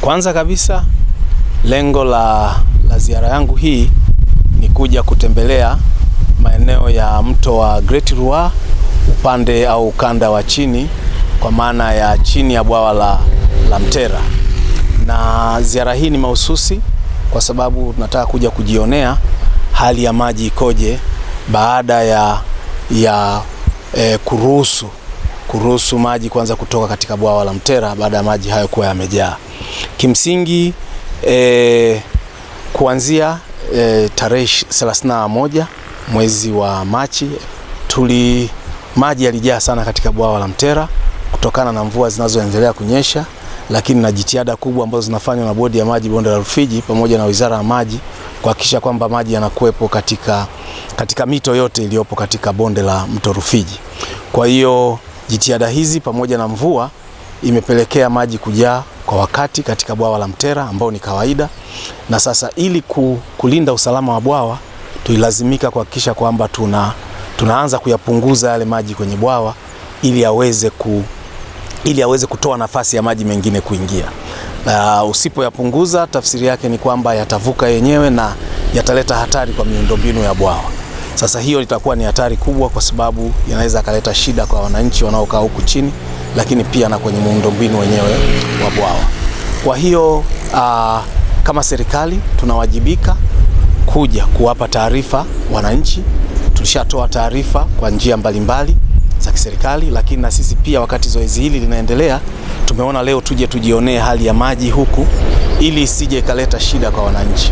Kwanza kabisa lengo la ziara yangu hii ni kuja kutembelea maeneo ya mto wa Great Ruaha upande au ukanda wa chini, kwa maana ya chini ya bwawa la Mtera. Na ziara hii ni mahususi kwa sababu tunataka kuja kujionea hali ya maji ikoje baada ya kuruhusu maji kwanza kutoka katika bwawa la Mtera baada ya maji hayo kuwa yamejaa. Kimsingi kuanzia tarehe 31 mwezi wa Machi maji yalijaa sana katika bwawa la Mtera kutokana na mvua zinazoendelea kunyesha, lakini na jitihada kubwa ambazo zinafanywa na bodi ya maji bonde la Rufiji pamoja na wizara ya maji kuhakikisha kwamba maji yanakuwepo katika mito yote iliyopo katika bonde la mto Rufiji. Kwa hiyo jitihada hizi pamoja na mvua imepelekea maji kujaa kwa wakati katika bwawa la Mtera ambao ni kawaida, na sasa ili kulinda usalama wa bwawa tulilazimika kuhakikisha kwamba tunaanza kuyapunguza yale maji kwenye bwawa ili aweze kutoa nafasi ya maji mengine kuingia. Usipoyapunguza, tafsiri yake ni kwamba yatavuka yenyewe na yataleta hatari kwa miundombinu ya bwawa. Sasa hiyo itakuwa ni hatari kubwa kwa sababu yanaweza kaleta shida kwa wananchi wanaokaa huku chini, lakini pia na kwenye miundombinu wenyewe wa bwawa. Kwa hiyo kama serikali tunawajibika kuja kuwapa taarifa wananchi. Tulishatoa taarifa kwa njia mbalimbali za kiserikali, lakini na sisi pia wakati zoezi hili linaendelea tumeona leo tuje tujionee hali ya maji huku ili isije ikaleta shida kwa wananchi.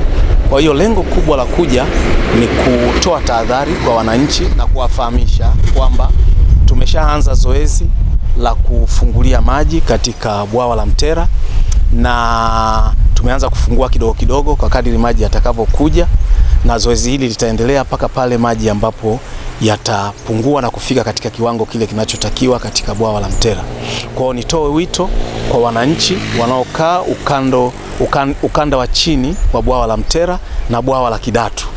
Kwa hiyo lengo kubwa la kuja ni kutoa tahadhari kwa wananchi na kuwafahamisha kwamba tumeshaanza zoezi la kufungulia maji katika bwawa la Mtera, na tumeanza kufungua kidogo kidogo kwa kadiri maji yatakavyokuja, na zoezi hili litaendelea mpaka pale maji ambapo yatapungua na kufika katika kiwango kile kinachotakiwa katika bwawa la Mtera. Kwa hiyo nitoe wito kwa wananchi wanaokaa ukanda wa chini wa bwawa la Mtera na bwawa la Kidatu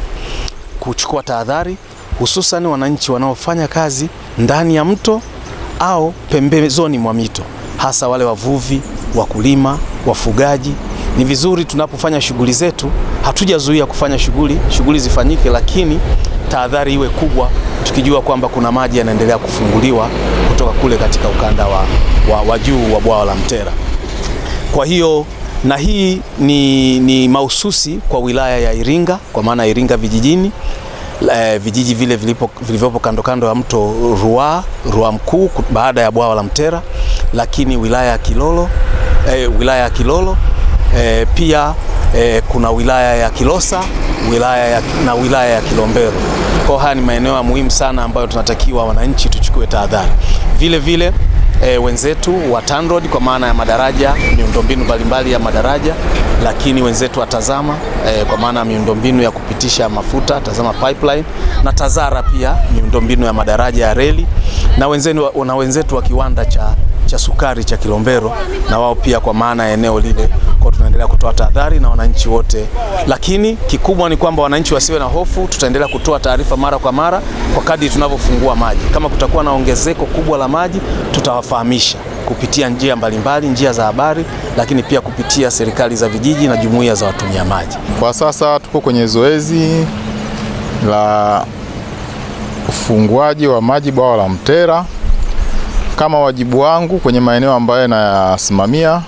kuchukua tahadhari, hususan wananchi wanaofanya kazi ndani ya mto au pembezoni mwa mito, hasa wale wavuvi, wakulima, wafugaji. Ni vizuri tunapofanya shughuli zetu hatujazuia kufanya shughuli zifanyike, lakini tahadhari iwe kubwa tukijua kwamba kuna maji yanaendelea kufunguliwa kutoka kule katika ukanda wa juu wa bwawa la Mtera. Kwa hiyo na hii ni mahususi kwa wilaya ya Iringa, kwa maana Iringa vijijini, vijiji vile vilivyopo kando ya mto Ruaha mkuu baada ya bwawa la Mtera, lakini wilaya ya Kilolo pia kuna wilaya ya Kilosa, na wilaya ya Kilombero. Kwa haya ni maeneo muhimu sana ambayo tunatakiwa wananchi tuchukue tahadhari. Vile wenzetu wa TANROADS kwa maana ya madaraja, miundombinu mbalimbali ya madaraja, lakini wenzetu wa TAZAMA kwa maana ya miundombinu ya kupitisha mafuta, TAZAMA pipeline, na TAZARA pia miundombinu ya madaraja ya reli, na wenzetu wa kiwanda cha sukari cha Kilombero, na wao pia kwa maana ya eneo lile. Kwa tunaendelea kutoa tahadhari na wananchi wote, lakini kikubwa ni kwamba wananchi wasiwe na hofu. Tutaendelea kutoa taarifa mara kwa mara kwa kadri tunavyofungua maji. Kama kutakuwa na ongezeko kubwa la maji, tutawafahamisha kupitia njia mbalimbali, njia za habari, lakini pia kupitia serikali za vijiji na jumuiya za watumia maji. Kwa sasa tuko kwenye zoezi la ufunguaji wa maji bwawa la Mtera. Kama wajibu wangu kwenye maeneo ambayo nayasimamia,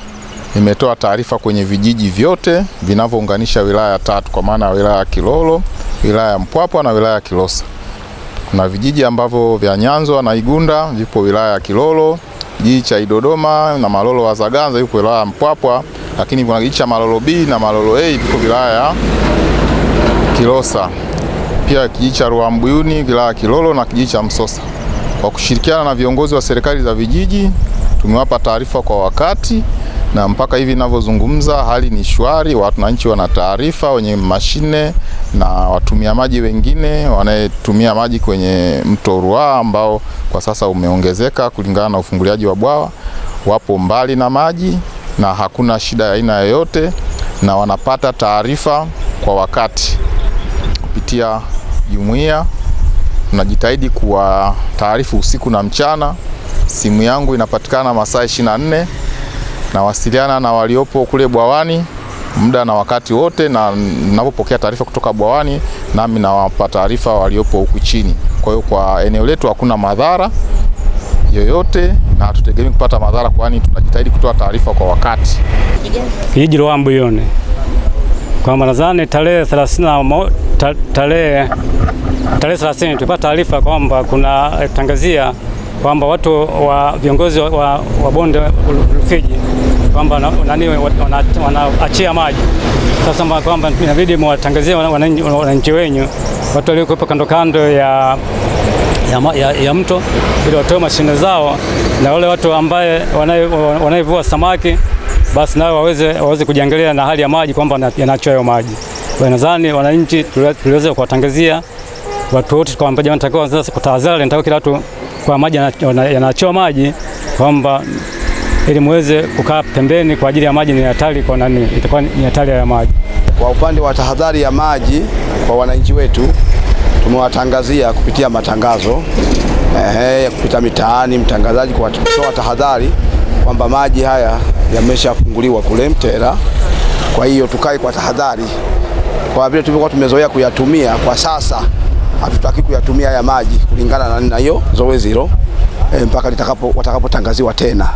nimetoa taarifa kwenye vijiji vyote vinavyounganisha wilaya tatu, kwa maana wilaya ya Kilolo, wilaya ya Mpwapwa na wilaya ya Kilosa. Kuna vijiji ambavyo vya Nyanzwa na Igunda vipo wilaya ya Kilolo, kijiji cha Idodoma na Malolo wa Zaganza yupo wilaya ya Mpwapwa, lakini kuna kijiji cha Malolo B na Malolo A vipo wilaya ya Kilosa. Pia kijiji cha Ruambuyuni wilaya ya Kilolo na kijiji cha Msosa. Kwa kushirikiana na viongozi wa serikali za vijiji tumewapa taarifa kwa wakati, na mpaka hivi ninavyozungumza hali ni shwari. Wananchi wana taarifa, wenye mashine na watumia maji wengine wanayetumia maji kwenye mto Ruaha ambao kwa sasa umeongezeka kulingana na ufunguliaji wa bwawa, wapo mbali na maji na hakuna shida ya aina yoyote, na wanapata taarifa kwa wakati kupitia jumuiya. Tunajitahidi kuwa taarifu usiku na mchana. Simu yangu inapatikana masaa 24 nawasiliana na waliopo kule bwawani muda na wakati wote, na ninapopokea taarifa kutoka bwawani nami nawapa taarifa waliopo huku chini. Kwa hiyo kwa eneo letu hakuna madhara yoyote na hatutegemei kupata madhara, kwani tunajitahidi kutoa taarifa kwa wakati. Kijiji Rwambuyuni kwamba nadhani tarehe 30 tupata taarifa kwamba kuna tangazia kwamba watu wa viongozi wa bonde Rufiji kwamba wanaachia maji. Sasa kwamba inabidi mwatangazie wananchi wenyu, watu waliokuwepo kando kando ya mto, ili watoe mashine zao, na wale watu ambaye wanaivua samaki basi nao waweze kujiangalia na hali ya maji kwamba yanaachiwa hayo maji. Kwa nadhani wananchi tuliweza kuwatangazia watu wote kwamba jamani, natakiwa sasa kutahadhari, natakiwa kila watu kwa maji yanaachiwa maji kwamba ili muweze kukaa pembeni kwa ajili ya maji ni hatari, kwa nani itakuwa ni hatari ya maji. Kwa upande wa tahadhari ya maji kwa wananchi wetu, tumewatangazia kupitia matangazo kupita mitaani, mtangazaji kwa kutoa tahadhari kwamba maji haya yameshafunguliwa kule Mtera. Kwa hiyo tukae kwa tahadhari, kwa vile tulikuwa tumezoea kuyatumia, kwa sasa hatutaki kuyatumia haya maji kulingana na hiyo zoezi hilo mpaka watakapotangaziwa tena.